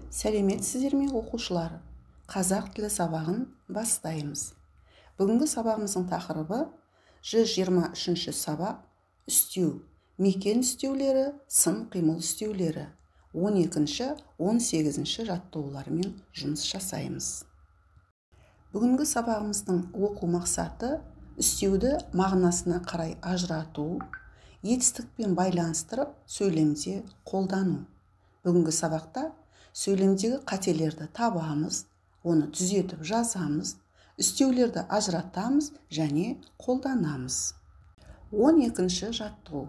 Сәлеметсіздер ме оқушылар? Қазақ тілі сабағын бастаймыз. Бүгінгі сабағымыздың тақырыбы 123-ші сабақ үстеу. Мекен үстеулері, сын қимыл үстеулері. 12-ші, 18-ші жаттығулармен жұмыс жасаймыз. Бүгінгі сабағымыздың оқу мақсаты үстеуді мағынасына қарай ажырату, етістікпен байланыстырып сөйлемде қолдану. Бүгінгі сабақта сөйлемдегі қателерді табамыз, оны түзетіп жазамыз, үстеулерді ажыратамыз және қолданамыз. 12-ші жаттығу.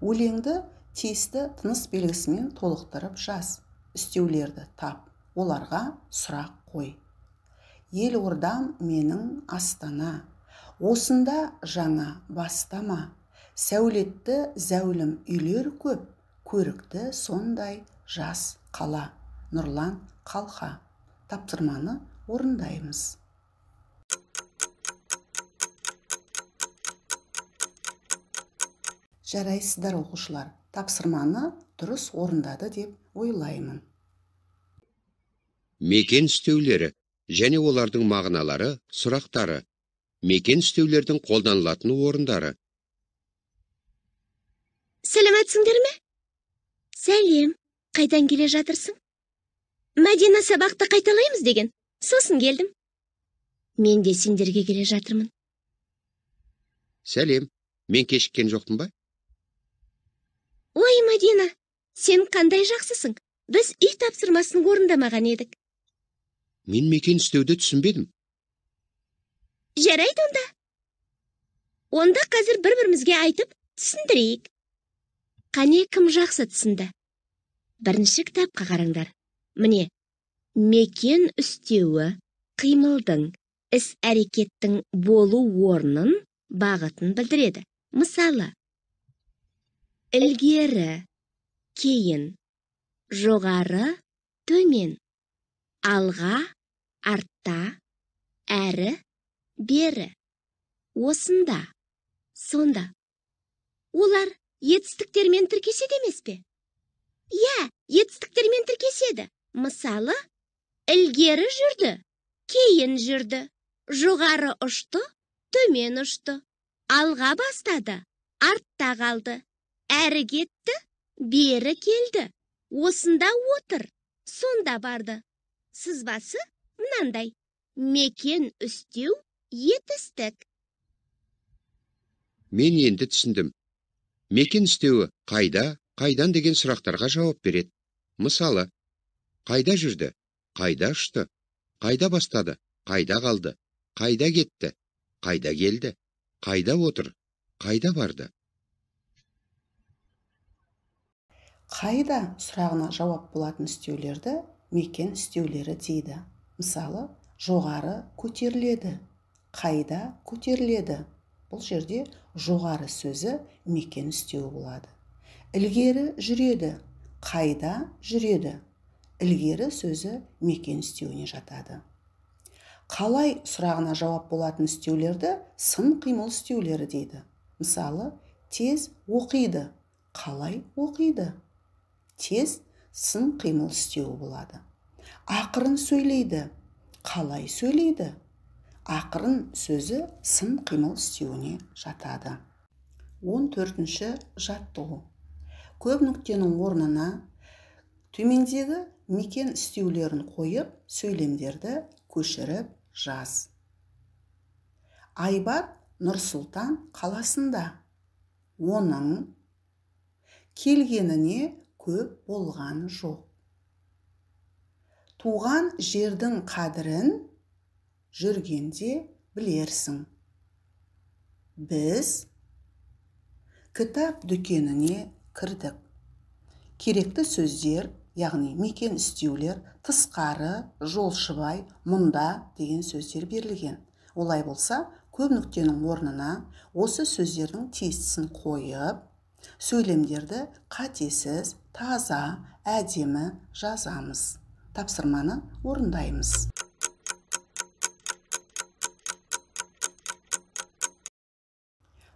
Өлеңді тиісті тыныс белгісімен толықтырып жаз. Үстеулерді тап, оларға сұрақ қой. Елордам менің Астана, осында жаңа бастама. Сәулетті зәулім үйлер көп, көрікті сондай жас қала. Нұрлан Қалқа. Тапсырманы орындаймыз. Жарайсыздар оқушылар, тапсырманы дұрыс орындады деп ойлаймын. Мекен үстеулері және олардың мағыналары, сұрақтары. Мекен үстеулердің қолданылатын орындары. Сәлеметсіңдер ме? Сәлем, қайдан келе жатырсың? Мәдина сабақты қайталаймыз деген, сосын келдім. Мен де сендерге келе жатырмын. Сәлем, мен кешіккен жоқпын ба? Ой, Мәдина, сен қандай жақсысың? Біз үй тапсырмасын орындамаған едік. Мен мекен үстеуді түсінбедім. Жарайды онда. Онда қазір бір-бірімізге айтып түсіндірейік. Қане кім жақсы түсінді? Бірінші кітапқа қараңдар. Міне, мекен үстеуі қимылдың, іс-әрекеттің болу орнын, бағытын білдіреді. Мысалы, ілгері, кейін, жоғары, төмен, алға, артта, әрі, бері, осында, сонда. Олар етістіктермен тіркеседі емес пе? Иә, етістіктермен тіркеседі. Мысалы, ілгері жүрді, кейін жүрді, жоғары ұшты, төмен ұшты, алға бастады, артта қалды, әрі кетті, бері келді, осында отыр, сонда барды. Сызбасы мынандай: мекен үстеу, етістік. Мен енді түсіндім. Мекен үстеуі қайда, қайдан деген сұрақтарға жауап береді. Мысалы, қайда жүрді, қайда ұшты, қайда бастады, қайда қалды, қайда кетті, қайда келді, қайда отыр, қайда барды. Қайда сұрағына жауап болатын үстеулерді мекен үстеулері дейді. Мысалы, жоғары көтеріледі, қайда көтеріледі. Бұл жерде жоғары сөзі мекен үстеуі болады. Ілгері жүреді, қайда жүреді. Ілгері сөзі мекен үстеуіне жатады. Қалай сұрағына жауап болатын үстеулерді сын қимыл үстеулері дейді. Мысалы, тез оқиды, қалай оқиды. Тез сын қимыл үстеуі болады. Ақырын сөйлейді, қалай сөйлейді. Ақырын сөзі сын қимыл үстеуіне жатады. 14-ші жаттығу. Көп нүктенің орнына төмендегі мекен үстеулерін қойып, сөйлемдерді көшіріп жаз. Айбат Нұр-Сұлтан қаласында. Оның келгеніне көп болған жоқ. Туған жердің қадірін жүргенде білерсің. Біз кітап дүкеніне кірдік. Керекті сөздер, яғни мекен үстеулер, тысқары, жолшыбай, мұнда деген сөздер берілген. Олай болса, көп нүктенің орнына осы сөздердің тиістісін қойып, сөйлемдерді қатесіз, таза, әдемі жазамыз. Тапсырманы орындаймыз.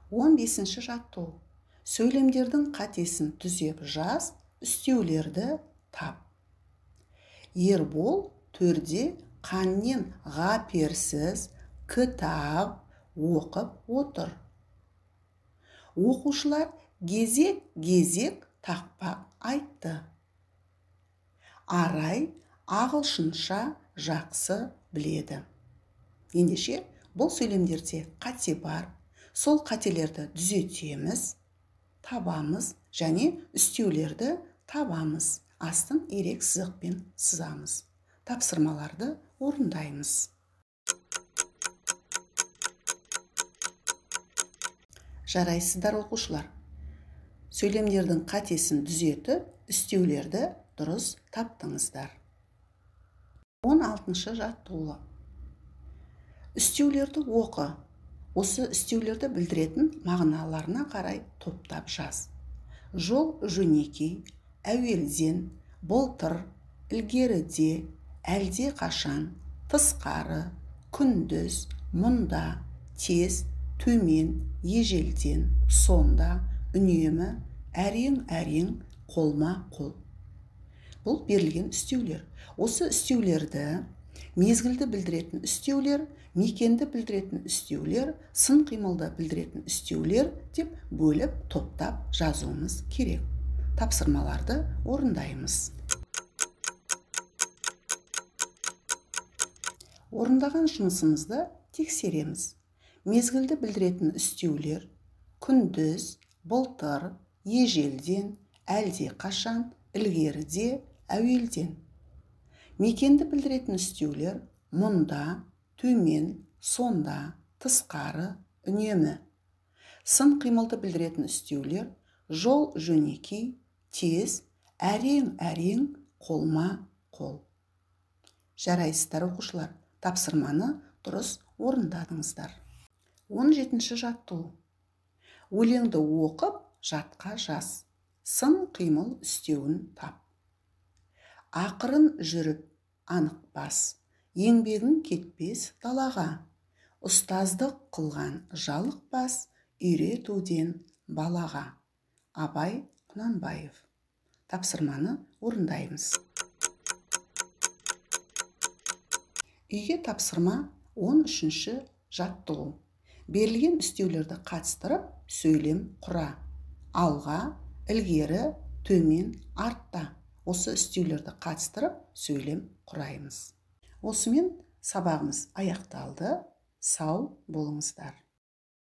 15-ші жаттығу. Сөйлемдердің қатесін түзеп жаз, үстеулерді тап. Ербол төрде қаннен ғаперсіз кітап оқып отыр. Оқушылар кезек тақпақ айтты. Арай ағылшынша жақсы біледі. Ендеше бұл сөйлемдерде қате бар. Сол қателерді түзетеміз, табамыз және үстеулерді табамыз. Астын ерек сызықпен сызамыз. Тапсырмаларды орындаймыз. Жарайсыздар оқушылар. Сөйлемдердің қатесін түзетіп, үстеулерді дұрыс таптыңыздар. 16-шы жаттығу. Үстеулерді оқы. Осы үстеулерді білдіретін мағыналарына қарай топтап жаз. Жол жөнекей, әуелден, былтыр, ілгеріде, әлде қашан, тысқары, күндіз, мұнда, тез, төмен, ежелден, сонда, үнемі, әрең, қолма-қол. Бұл берілген үстеулер. Осы үстеулерді мезгілді білдіретін үстеулер, мекенді білдіретін үстеулер, сын қимылды білдіретін үстеулер деп бөліп топтап жазуымыз керек. Тапсырмаларды орындаймыз. Орындаған жұмысымызды тексереміз. Мезгілді білдіретін үстеулер күндіз, былтыр, ежелден, әлде қашан, ілгеріде, әуелден. Мекенді білдіретін үстеулер мұнда, төмен, сонда, тысқары, үнемі. Сын қимылды білдіретін үстеулер жол жөнекей, тез, әрең, қолма-қол. Жарайсыздар оқушылар. Тапсырманы дұрыс орындадыңыздар. 17-ші жаттығу. Өлеңді оқып, жатқа жаз. Сын қимыл үстеуін тап. Ақырын жүріп, анық бас. Еңбегің кетпес далаға. Ұстаздық қылған жалық бас, үйретуден балаға. Абай Құнанбаев. Тапсырманы орындаймыз. Үйге тапсырма 13-ші жаттығу. Берілген үстеулерді қатыстырып, сөйлем құра. Алға, ілгері, төмен, артта. Осы үстеулерді қатыстырып, сөйлем құраймыз. Осымен сабағымыз аяқталды. Сау болыңыздар.